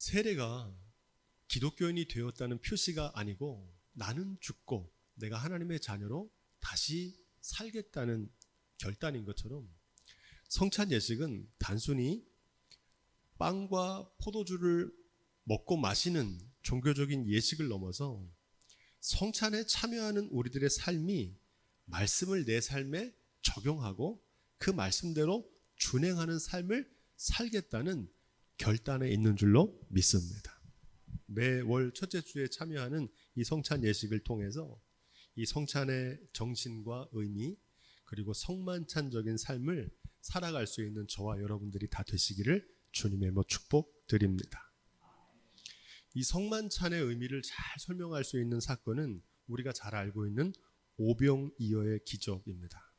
세례가 기독교인이 되었다는 표시가 아니고 나는 죽고 내가 하나님의 자녀로 다시 살겠다는 결단인 것처럼 성찬 예식은 단순히 빵과 포도주를 먹고 마시는 종교적인 예식을 넘어서 성찬에 참여하는 우리들의 삶이 말씀을 내 삶에 적용하고 그 말씀대로 준행하는 삶을 살겠다는 결단에 있는 줄로 믿습니다. 매월 첫째 주에 참여하는 이 성찬 예식을 통해서 이 성찬의 정신과 의미 그리고 성만찬적인 삶을 살아갈 수 있는 저와 여러분들이 다 되시기를 주님의 이름으로 축복드립니다. 이 성만찬의 의미를 잘 설명할 수 있는 사건은 우리가 잘 알고 있는 오병이어의 기적입니다.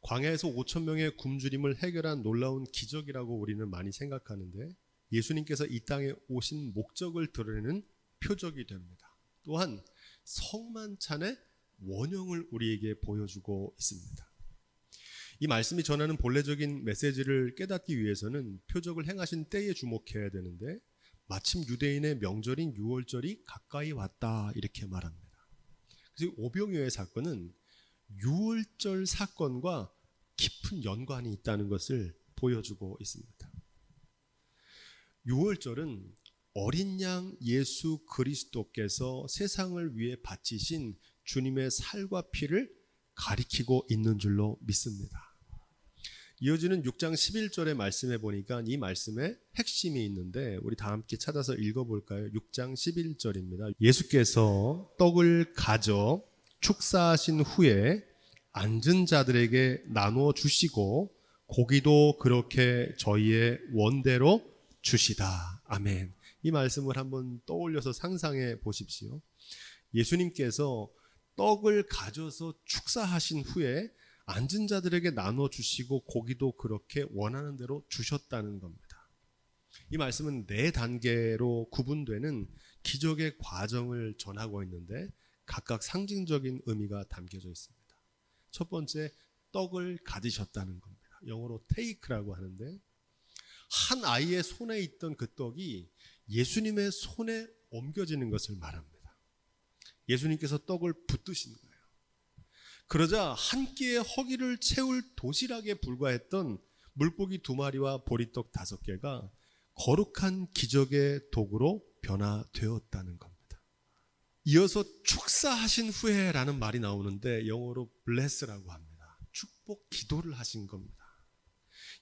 광야에서 5천 명의 굶주림을 해결한 놀라운 기적이라고 우리는 많이 생각하는데 예수님께서 이 땅에 오신 목적을 드러내는 표적이 됩니다. 또한 성만찬의 원형을 우리에게 보여주고 있습니다. 이 말씀이 전하는 본래적인 메시지를 깨닫기 위해서는 표적을 행하신 때에 주목해야 되는데 마침 유대인의 명절인 유월절이 가까이 왔다 이렇게 말합니다. 그래서 오병이어의 사건은 유월절 사건과 깊은 연관이 있다는 것을 보여주고 있습니다. 유월절은 어린 양 예수 그리스도께서 세상을 위해 바치신 주님의 살과 피를 가리키고 있는 줄로 믿습니다. 이어지는 6장 11절의 말씀에 보니까 이 말씀에 핵심이 있는데 우리 다 함께 찾아서 읽어볼까요? 6장 11절입니다. 예수께서 떡을 가져 축사하신 후에 앉은 자들에게 나누어 주시고 고기도 그렇게 저희의 원대로 주시다. 아멘. 이 말씀을 한번 떠올려서 상상해 보십시오. 예수님께서 떡을 가져서 축사하신 후에 앉은 자들에게 나눠 주시고 고기도 그렇게 원하는 대로 주셨다는 겁니다. 이 말씀은 네 단계로 구분되는 기적의 과정을 전하고 있는데 각각 상징적인 의미가 담겨져 있습니다. 첫 번째, 떡을 가지셨다는 겁니다. 영어로 take라고 하는데 한 아이의 손에 있던 그 떡이 예수님의 손에 옮겨지는 것을 말합니다. 예수님께서 떡을 붙드신 거예요. 그러자 한 끼의 허기를 채울 도시락에 불과했던 물고기 2마리와 보리떡 5개가 거룩한 기적의 도구로 변화되었다는 겁니다. 이어서 축사하신 후에라는 말이 나오는데 영어로 bless라고 합니다. 축복 기도를 하신 겁니다.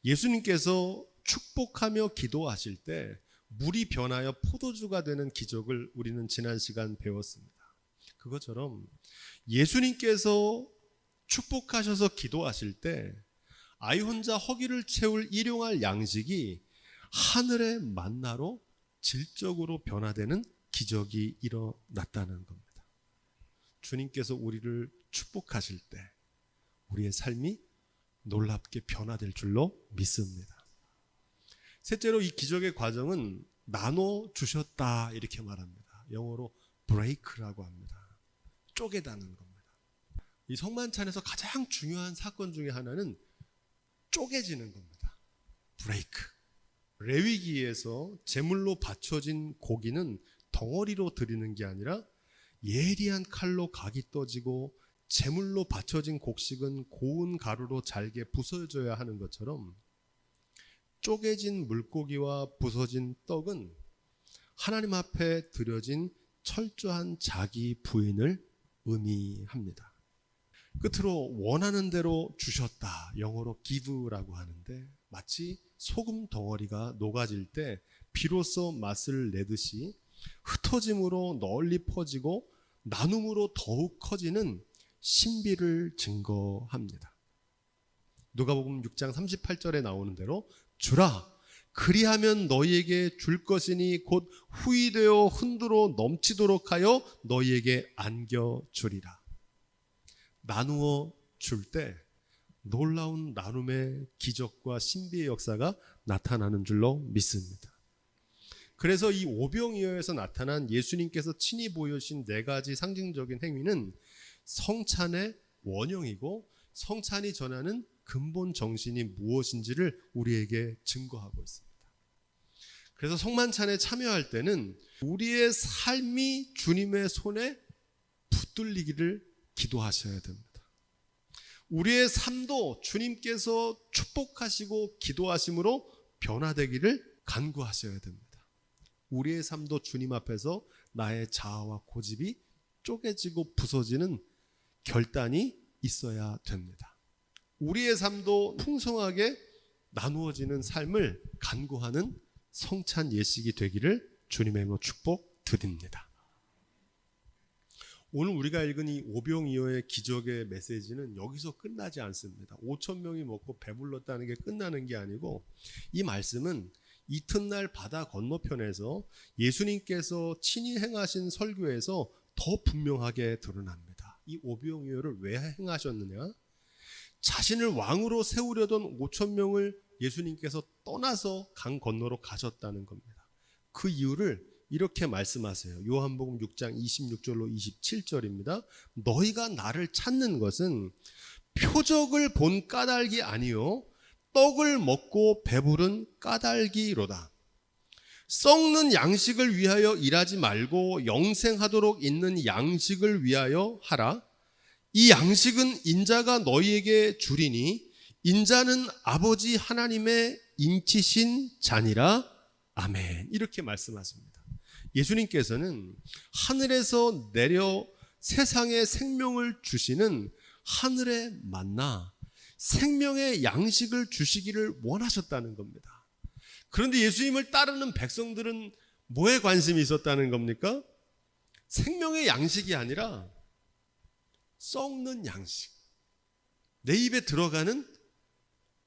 예수님께서 축복하며 기도하실 때 물이 변하여 포도주가 되는 기적을 우리는 지난 시간 배웠습니다. 그것처럼 예수님께서 축복하셔서 기도하실 때 아이 혼자 허기를 채울 일용할 양식이 하늘의 만나로 질적으로 변화되는 기적이 일어났다는 겁니다. 주님께서 우리를 축복하실 때 우리의 삶이 놀랍게 변화될 줄로 믿습니다. 셋째로 이 기적의 과정은 나눠 주셨다 이렇게 말합니다. 영어로 break라고 합니다. 쪼개다는 겁니다. 이 성만찬에서 가장 중요한 사건 중에 하나는 쪼개지는 겁니다. break. 레위기에서 제물로 바쳐진 고기는 덩어리로 드리는 게 아니라 예리한 칼로 각이 떠지고 제물로 바쳐진 곡식은 고운 가루로 잘게 부서져야 하는 것처럼 쪼개진 물고기와 부서진 떡은 하나님 앞에 드려진 철저한 자기 부인을 의미합니다. 끝으로 원하는 대로 주셨다. 영어로 give라고 하는데 마치 소금 덩어리가 녹아질 때 비로소 맛을 내듯이 흩어짐으로 널리 퍼지고 나눔으로 더욱 커지는 신비를 증거합니다. 누가복음 6장 38절에 나오는 대로 주라 그리하면 너희에게 줄 것이니 곧 후히되어 흔들어 넘치도록 하여 너희에게 안겨주리라. 나누어 줄 때 놀라운 나눔의 기적과 신비의 역사가 나타나는 줄로 믿습니다. 그래서 이 오병이어에서 나타난 예수님께서 친히 보여주신 4가지 상징적인 행위는 성찬의 원형이고 성찬이 전하는 근본 정신이 무엇인지를 우리에게 증거하고 있습니다. 그래서 성만찬에 참여할 때는 우리의 삶이 주님의 손에 붙들리기를 기도하셔야 됩니다. 우리의 삶도 주님께서 축복하시고 기도하심으로 변화되기를 간구하셔야 됩니다. 우리의 삶도 주님 앞에서 나의 자아와 고집이 쪼개지고 부서지는 결단이 있어야 됩니다. 우리의 삶도 풍성하게 나누어지는 삶을 간구하는 성찬 예식이 되기를 주님의 이름으로 축복드립니다. 오늘 우리가 읽은 이 오병이어의 기적의 메시지는 여기서 끝나지 않습니다. 5천 명이 먹고 배불렀다는 게 끝나는 게 아니고, 이 말씀은 이튿날 바다 건너편에서 예수님께서 친히 행하신 설교에서 더 분명하게 드러납니다. 이 오병이어를 왜 행하셨느냐? 자신을 왕으로 세우려던 5천 명을 예수님께서 떠나서 강 건너로 가셨다는 겁니다. 그 이유를 이렇게 말씀하세요. 요한복음 6장 26절로 27절입니다. 너희가 나를 찾는 것은 표적을 본 까닭이 아니요 떡을 먹고 배부른 까닭이로다. 썩는 양식을 위하여 일하지 말고 영생하도록 있는 양식을 위하여 하라. 이 양식은 인자가 너희에게 주리니 인자는 아버지 하나님의 인치신 자니라. 아멘. 이렇게 말씀하십니다. 예수님께서는 하늘에서 내려 세상에 생명을 주시는 하늘의 만나, 생명의 양식을 주시기를 원하셨다는 겁니다. 그런데 예수님을 따르는 백성들은 뭐에 관심이 있었다는 겁니까? 생명의 양식이 아니라 썩는 양식, 내 입에 들어가는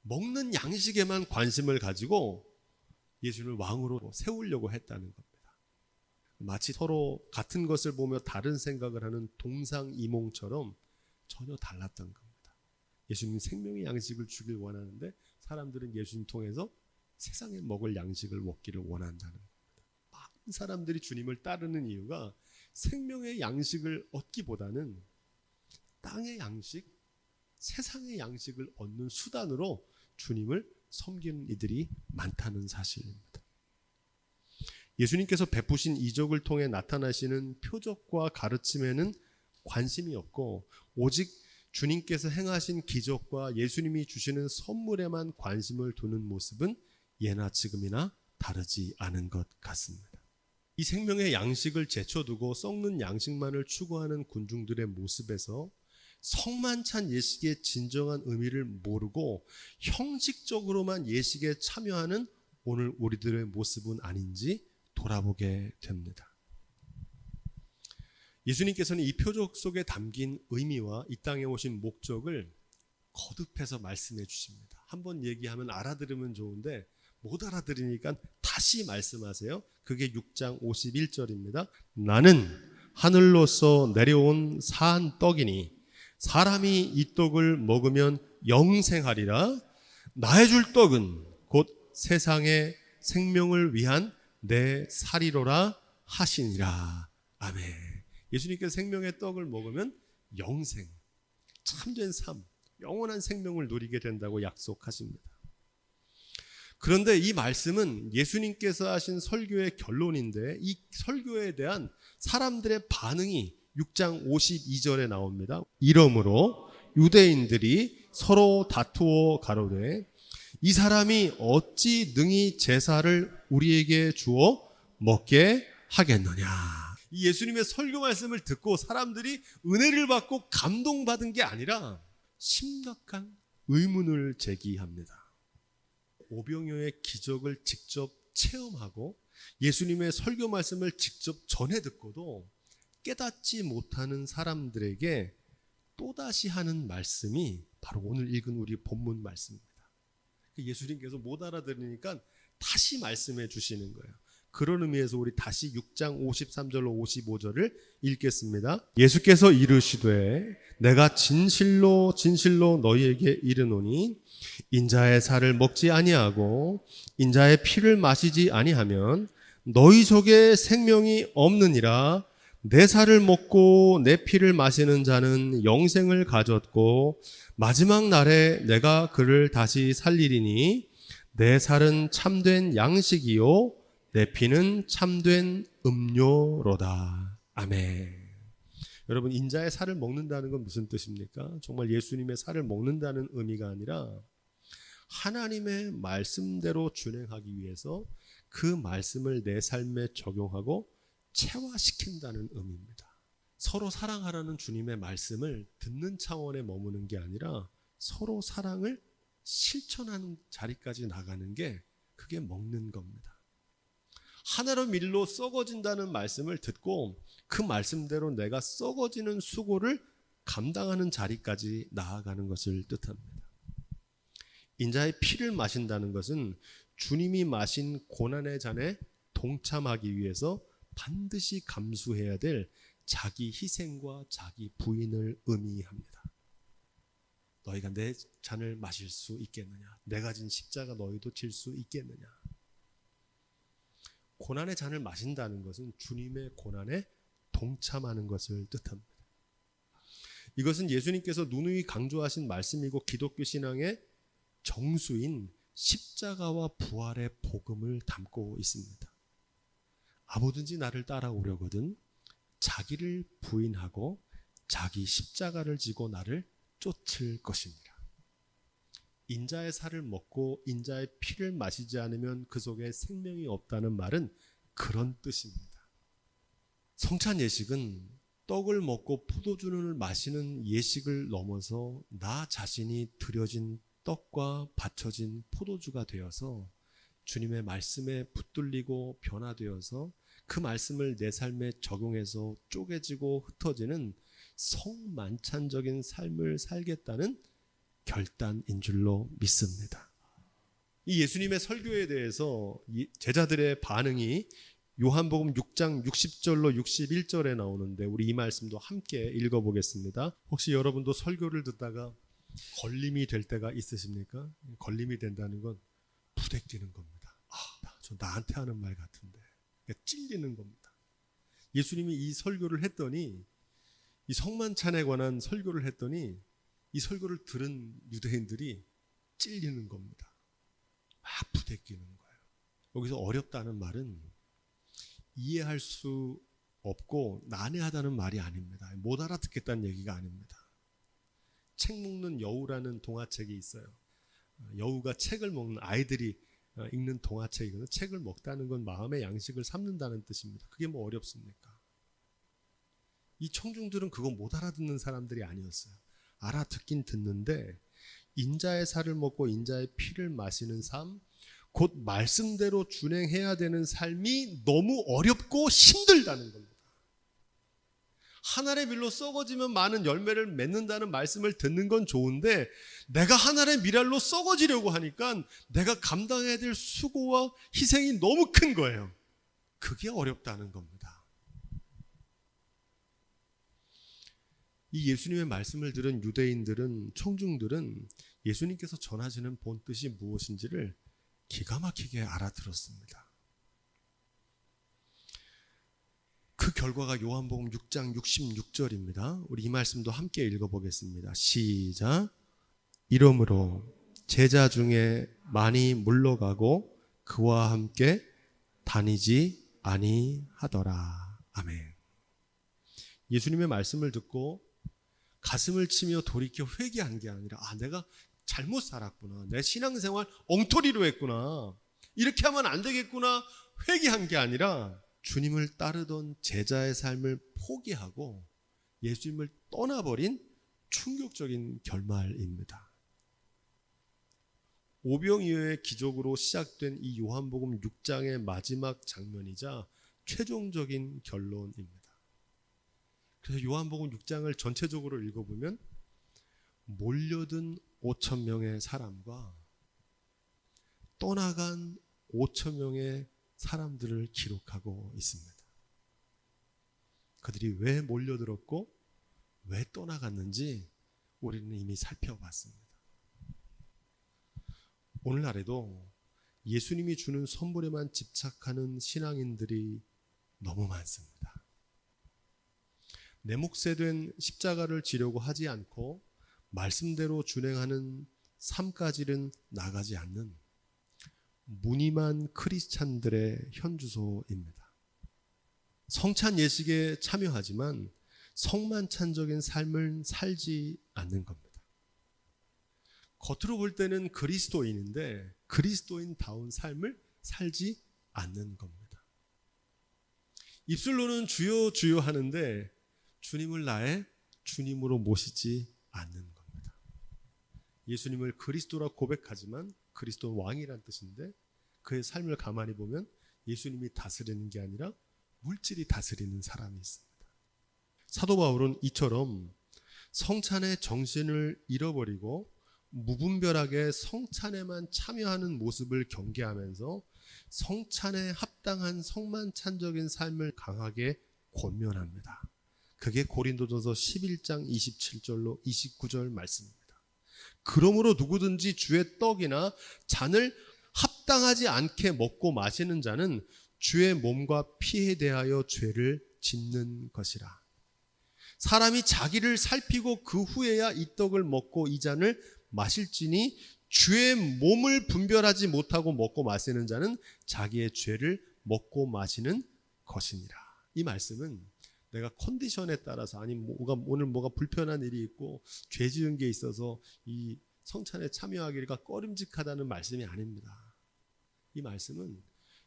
먹는 양식에만 관심을 가지고 예수님을 왕으로 세우려고 했다는 겁니다. 마치 서로 같은 것을 보며 다른 생각을 하는 동상이몽처럼 전혀 달랐던 겁니다. 예수님 생명의 양식을 주길 원하는데 사람들은 예수님 통해서 세상에 먹을 양식을 먹기를 원한다는 겁니다. 많은 사람들이 주님을 따르는 이유가 생명의 양식을 얻기보다는 땅의 양식, 세상의 양식을 얻는 수단으로 주님을 섬기는 이들이 많다는 사실입니다. 예수님께서 베푸신 이적을 통해 나타나시는 표적과 가르침에는 관심이 없고 오직 주님께서 행하신 기적과 예수님이 주시는 선물에만 관심을 두는 모습은 예나 지금이나 다르지 않은 것 같습니다. 이 생명의 양식을 제쳐두고 썩는 양식만을 추구하는 군중들의 모습에서 성만찬 예식의 진정한 의미를 모르고 형식적으로만 예식에 참여하는 오늘 우리들의 모습은 아닌지 돌아보게 됩니다. 예수님께서는 이 표적 속에 담긴 의미와 이 땅에 오신 목적을 거듭해서 말씀해 주십니다. 한번 얘기하면 알아들으면 좋은데 못 알아들으니까 다시 말씀하세요. 그게 6장 51절입니다. 나는 하늘로서 내려온 산 떡이니 사람이 이 떡을 먹으면 영생하리라. 나의 줄 떡은 곧 세상의 생명을 위한 내 살이로라 하시니라. 아멘. 예수님께서 생명의 떡을 먹으면 영생, 참된 삶, 영원한 생명을 누리게 된다고 약속하십니다. 그런데 이 말씀은 예수님께서 하신 설교의 결론인데 이 설교에 대한 사람들의 반응이 6장 52절에 나옵니다. 이러므로 유대인들이 서로 다투어 가로되 이 사람이 어찌 능히 제사를 우리에게 주어 먹게 하겠느냐. 이 예수님의 설교 말씀을 듣고 사람들이 은혜를 받고 감동받은 게 아니라 심각한 의문을 제기합니다. 오병이어의 기적을 직접 체험하고 예수님의 설교 말씀을 직접 전해 듣고도 깨닫지 못하는 사람들에게 또다시 하는 말씀이 바로 오늘 읽은 우리 본문 말씀입니다. 예수님께서 못 알아들으니까 다시 말씀해 주시는 거예요. 그런 의미에서 우리 다시 6장 53절로 55절을 읽겠습니다. 예수께서 이르시되 내가 진실로 진실로 너희에게 이르노니 인자의 살을 먹지 아니하고 인자의 피를 마시지 아니하면 너희 속에 생명이 없느니라. 내 살을 먹고 내 피를 마시는 자는 영생을 가졌고 마지막 날에 내가 그를 다시 살리리니 내 살은 참된 양식이요 내 피는 참된 음료로다. 아멘. 여러분, 인자의 살을 먹는다는 건 무슨 뜻입니까? 정말 예수님의 살을 먹는다는 의미가 아니라 하나님의 말씀대로 준행하기 위해서 그 말씀을 내 삶에 적용하고 체화시킨다는 의미입니다. 서로 사랑하라는 주님의 말씀을 듣는 차원에 머무는 게 아니라 서로 사랑을 실천하는 자리까지 나가는 게 그게 먹는 겁니다. 하나로 밀로 썩어진다는 말씀을 듣고 그 말씀대로 내가 썩어지는 수고를 감당하는 자리까지 나아가는 것을 뜻합니다. 인자의 피를 마신다는 것은 주님이 마신 고난의 잔에 동참하기 위해서 반드시 감수해야 될 자기 희생과 자기 부인을 의미합니다. 너희가 내 잔을 마실 수 있겠느냐? 내가 진 십자가 너희도 질 수 있겠느냐? 고난의 잔을 마신다는 것은 주님의 고난에 동참하는 것을 뜻합니다. 이것은 예수님께서 누누이 강조하신 말씀이고 기독교 신앙의 정수인 십자가와 부활의 복음을 담고 있습니다. 아무든지 나를 따라오려거든 자기를 부인하고 자기 십자가를 지고 나를 쫓을 것입니다. 인자의 살을 먹고 인자의 피를 마시지 않으면 그 속에 생명이 없다는 말은 그런 뜻입니다. 성찬 예식은 떡을 먹고 포도주를 마시는 예식을 넘어서 나 자신이 드려진 떡과 받쳐진 포도주가 되어서 주님의 말씀에 붙들리고 변화되어서 그 말씀을 내 삶에 적용해서 쪼개지고 흩어지는 성만찬적인 삶을 살겠다는 결단인 줄로 믿습니다. 이 예수님의 설교에 대해서 제자들의 반응이 요한복음 6장 60절로 61절에 나오는데 우리 이 말씀도 함께 읽어보겠습니다. 혹시 여러분도 설교를 듣다가 걸림이 될 때가 있으십니까? 걸림이 된다는 건 부대끼는 겁니다. 저 나한테 하는 말 같은데 찔리는 겁니다. 예수님이 이 설교를 했더니 이 성만찬에 관한 설교를 했더니 이 설교를 들은 유대인들이 찔리는 겁니다. 막 부대끼는 거예요. 여기서 어렵다는 말은 이해할 수 없고 난해하다는 말이 아닙니다. 못 알아듣겠다는 얘기가 아닙니다. 책 먹는 여우라는 동화책이 있어요. 여우가 책을 먹는 아이들이 읽는 동화책이거든요. 책을 먹다는 건 마음의 양식을 삼는다는 뜻입니다. 그게 뭐 어렵습니까? 이 청중들은 그거 못 알아듣는 사람들이 아니었어요. 알아듣긴 듣는데 인자의 살을 먹고 인자의 피를 마시는 삶, 곧 말씀대로 준행해야 되는 삶이 너무 어렵고 힘들다는 겁니다. 하늘의 밀로 썩어지면 많은 열매를 맺는다는 말씀을 듣는 건 좋은데 내가 하늘의 밀알로 썩어지려고 하니까 내가 감당해야 될 수고와 희생이 너무 큰 거예요. 그게 어렵다는 겁니다. 이 예수님의 말씀을 들은 유대인들은, 청중들은 예수님께서 전하시는 본 뜻이 무엇인지를 기가 막히게 알아들었습니다. 그 결과가 요한복음 6장 66절입니다. 우리 이 말씀도 함께 읽어보겠습니다. 시작. 이러므로 제자 중에 많이 물러가고 그와 함께 다니지 아니하더라. 아멘. 예수님의 말씀을 듣고 가슴을 치며 돌이켜 회개한 게 아니라 내가 잘못 살았구나. 내 신앙생활 엉터리로 했구나. 이렇게 하면 안 되겠구나. 회개한 게 아니라 주님을 따르던 제자의 삶을 포기하고 예수님을 떠나버린 충격적인 결말입니다. 오병이어의 기적으로 시작된 이 요한복음 6장의 마지막 장면이자 최종적인 결론입니다. 그래서 요한복음 6장을 전체적으로 읽어보면 몰려든 5천 명의 사람과 떠나간 5천 명의 사람들을 기록하고 있습니다. 그들이 왜 몰려들었고 왜 떠나갔는지 우리는 이미 살펴봤습니다. 오늘날에도 예수님이 주는 선물에만 집착하는 신앙인들이 너무 많습니다. 내 몫에 된 십자가를 지려고 하지 않고 말씀대로 준행하는 삶까지는 나가지 않는 무늬만 크리스찬들의 현주소입니다. 성찬 예식에 참여하지만 성만찬적인 삶을 살지 않는 겁니다. 겉으로 볼 때는 그리스도인인데 그리스도인다운 삶을 살지 않는 겁니다. 입술로는 주여 주여 하는데 주님을 나의 주님으로 모시지 않는 겁니다. 예수님을 그리스도라 고백하지만 그리스도 왕이란 뜻인데 그의 삶을 가만히 보면 예수님이 다스리는 게 아니라 물질이 다스리는 사람이 있습니다. 사도 바울은 이처럼 성찬의 정신을 잃어버리고 무분별하게 성찬에만 참여하는 모습을 경계하면서 성찬에 합당한 성만찬적인 삶을 강하게 권면합니다. 그게 고린도전서 11장 27절로 29절 말씀입니다. 그러므로 누구든지 주의 떡이나 잔을 합당하지 않게 먹고 마시는 자는 주의 몸과 피에 대하여 죄를 짓는 것이라. 사람이 자기를 살피고 그 후에야 이 떡을 먹고 이 잔을 마실지니 주의 몸을 분별하지 못하고 먹고 마시는 자는 자기의 죄를 먹고 마시는 것이니라. 이 말씀은 내가 컨디션에 따라서 아니 오늘 뭐가 불편한 일이 있고 죄 지은 게 있어서 이 성찬에 참여하기가 꺼림직하다는 말씀이 아닙니다. 이 말씀은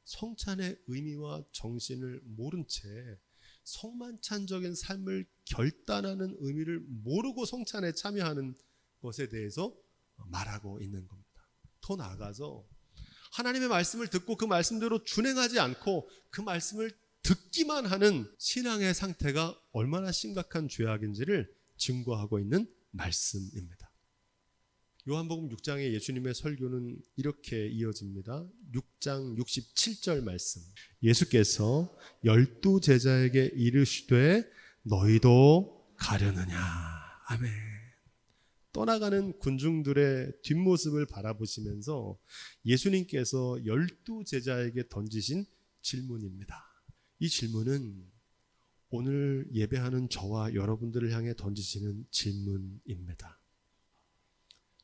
성찬의 의미와 정신을 모른 채 성만찬적인 삶을 결단하는 의미를 모르고 성찬에 참여하는 것에 대해서 말하고 있는 겁니다. 더 나아가서 하나님의 말씀을 듣고 그 말씀대로 준행하지 않고 그 말씀을 듣기만 하는 신앙의 상태가 얼마나 심각한 죄악인지를 증거하고 있는 말씀입니다. 요한복음 6장의 예수님의 설교는 이렇게 이어집니다. 6장 67절 말씀. 예수께서 12 제자에게 이르시되 너희도 가려느냐. 아멘. 떠나가는 군중들의 뒷모습을 바라보시면서 예수님께서 12 제자에게 던지신 질문입니다. 이 질문은 오늘 예배하는 저와 여러분들을 향해 던지시는 질문입니다.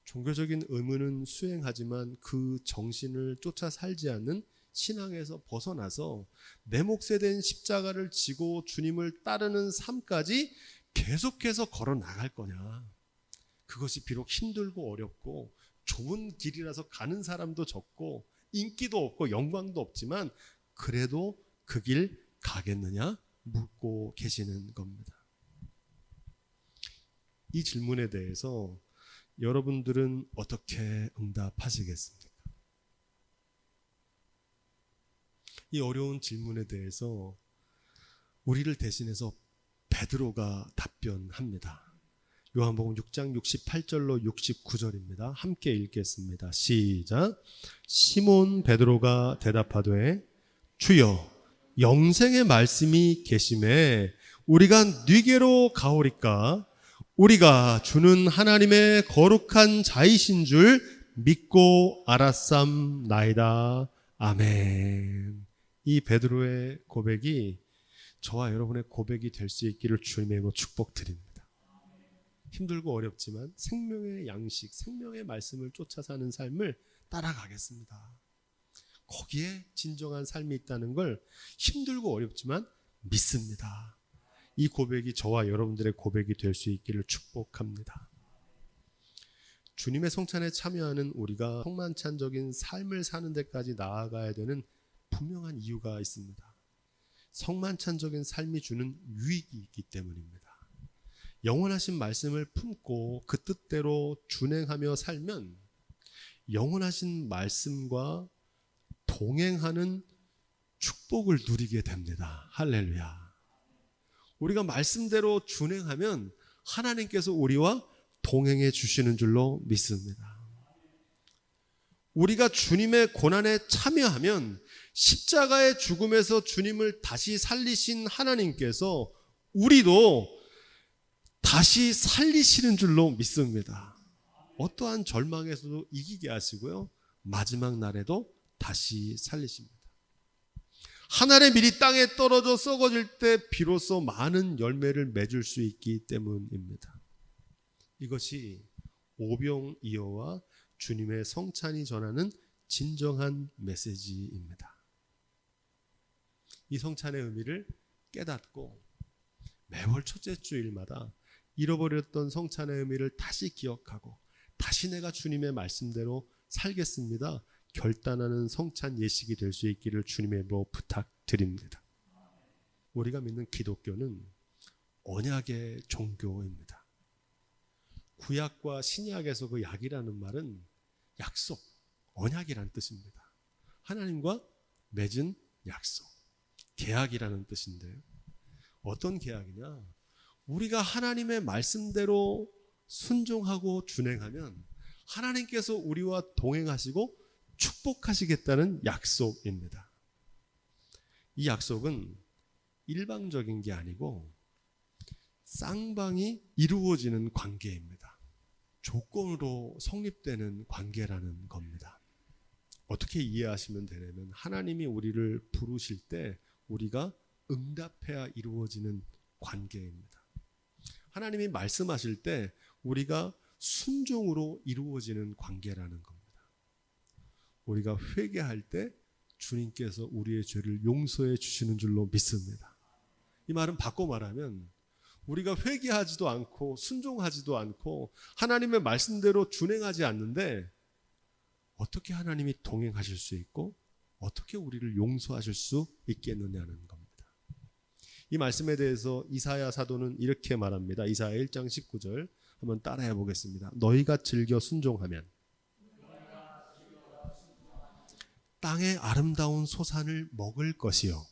종교적인 의무는 수행하지만 그 정신을 쫓아 살지 않는 신앙에서 벗어나서 내 몫에 된 십자가를 지고 주님을 따르는 삶까지 계속해서 걸어 나갈 거냐. 그것이 비록 힘들고 어렵고 좁은 길이라서 가는 사람도 적고 인기도 없고 영광도 없지만 그래도 그 길 가겠느냐 묻고 계시는 겁니다. 이 질문에 대해서 여러분들은 어떻게 응답하시겠습니까? 이 어려운 질문에 대해서 우리를 대신해서 베드로가 답변합니다. 요한복음 6장 68절로 69절입니다. 함께 읽겠습니다. 시작. 시몬 베드로가 대답하되 주여 영생의 말씀이 계심에 우리가 네게로 가오리까? 우리가 주는 하나님의 거룩한 자이신 줄 믿고 알았삼나이다. 아멘. 이 베드로의 고백이 저와 여러분의 고백이 될 수 있기를 주님의 이름으로 축복드립니다. 힘들고 어렵지만 생명의 양식, 생명의 말씀을 쫓아 사는 삶을 따라가겠습니다. 거기에 진정한 삶이 있다는 걸 힘들고 어렵지만 믿습니다. 이 고백이 저와 여러분들의 고백이 될 수 있기를 축복합니다. 주님의 성찬에 참여하는 우리가 성만찬적인 삶을 사는 데까지 나아가야 되는 분명한 이유가 있습니다. 성만찬적인 삶이 주는 유익이 있기 때문입니다. 영원하신 말씀을 품고 그 뜻대로 준행하며 살면 영원하신 말씀과 동행하는 축복을 누리게 됩니다. 할렐루야. 우리가 말씀대로 준행하면 하나님께서 우리와 동행해 주시는 줄로 믿습니다. 우리가 주님의 고난에 참여하면 십자가의 죽음에서 주님을 다시 살리신 하나님께서 우리도 다시 살리시는 줄로 믿습니다. 어떠한 절망에서도 이기게 하시고요. 마지막 날에도 다시 살리십니다. 한 알의 밀이 땅에 떨어져 썩어질 때 비로소 많은 열매를 맺을 수 있기 때문입니다. 이것이 오병이어와 주님의 성찬이 전하는 진정한 메시지입니다. 이 성찬의 의미를 깨닫고 매월 첫째 주일마다 잃어버렸던 성찬의 의미를 다시 기억하고 다시 내가 주님의 말씀대로 살겠습니다. 결단하는 성찬 예식이 될 수 있기를 주님의 이름으로 부탁드립니다. 우리가 믿는 기독교는 언약의 종교입니다. 구약과 신약에서 그 약이라는 말은 약속, 언약이라는 뜻입니다. 하나님과 맺은 약속, 계약이라는 뜻인데요. 어떤 계약이냐? 우리가 하나님의 말씀대로 순종하고 준행하면 하나님께서 우리와 동행하시고 축복하시겠다는 약속입니다. 이 약속은 일방적인 게 아니고 쌍방이 이루어지는 관계입니다. 조건으로 성립되는 관계라는 겁니다. 어떻게 이해하시면 되냐면 하나님이 우리를 부르실 때 우리가 응답해야 이루어지는 관계입니다. 하나님이 말씀하실 때 우리가 순종으로 이루어지는 관계라는 겁니다. 우리가 회개할 때 주님께서 우리의 죄를 용서해 주시는 줄로 믿습니다. 이 말은 바꿔 말하면 우리가 회개하지도 않고 순종하지도 않고 하나님의 말씀대로 준행하지 않는데 어떻게 하나님이 동행하실 수 있고 어떻게 우리를 용서하실 수 있겠느냐는 겁니다. 이 말씀에 대해서 이사야 사도는 이렇게 말합니다. 이사야 1장 19절 한번 따라해 보겠습니다. 너희가 즐겨 순종하면 땅의 아름다운 소산을 먹을 것이요.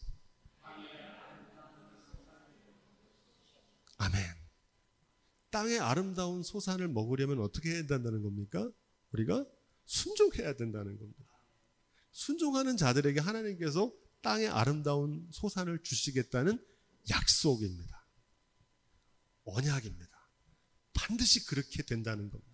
아멘. 땅의 아름다운 소산을 먹으려면 어떻게 해야 된다는 겁니까? 우리가 순종해야 된다는 겁니다. 순종하는 자들에게 하나님께서 땅의 아름다운 소산을 주시겠다는 약속입니다. 언약입니다. 반드시 그렇게 된다는 겁니다.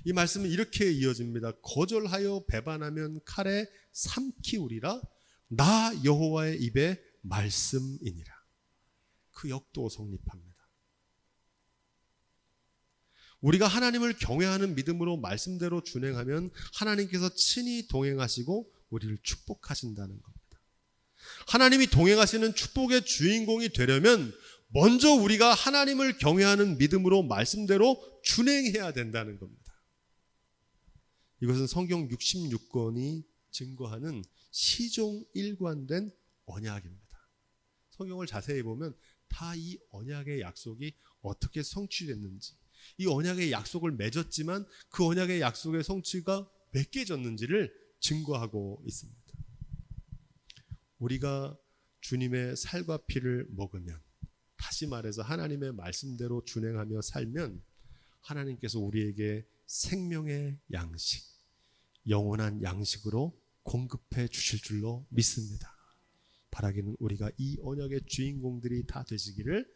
이 말씀은 이렇게 이어집니다. 거절하여 배반하면 칼에 삼키우리라. 나 여호와의 입의 말씀이니라. 그 역도 성립합니다. 우리가 하나님을 경외하는 믿음으로 말씀대로 준행하면 하나님께서 친히 동행하시고 우리를 축복하신다는 겁니다. 하나님이 동행하시는 축복의 주인공이 되려면 먼저 우리가 하나님을 경외하는 믿음으로 말씀대로 준행해야 된다는 겁니다. 이것은 성경 66권이 증거하는 시종일관된 언약입니다. 성경을 자세히 보면 다 이 언약의 약속이 어떻게 성취됐는지, 이 언약의 약속을 맺었지만 그 언약의 약속의 성취가 맺겨졌는지를 증거하고 있습니다. 우리가 주님의 살과 피를 먹으면, 다시 말해서 하나님의 말씀대로 준행하며 살면 하나님께서 우리에게 생명의 양식, 영원한 양식으로 공급해 주실 줄로 믿습니다. 바라기는 우리가 이 언약의 주인공들이 다 되시기를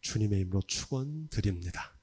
주님의 이름으로 축원드립니다.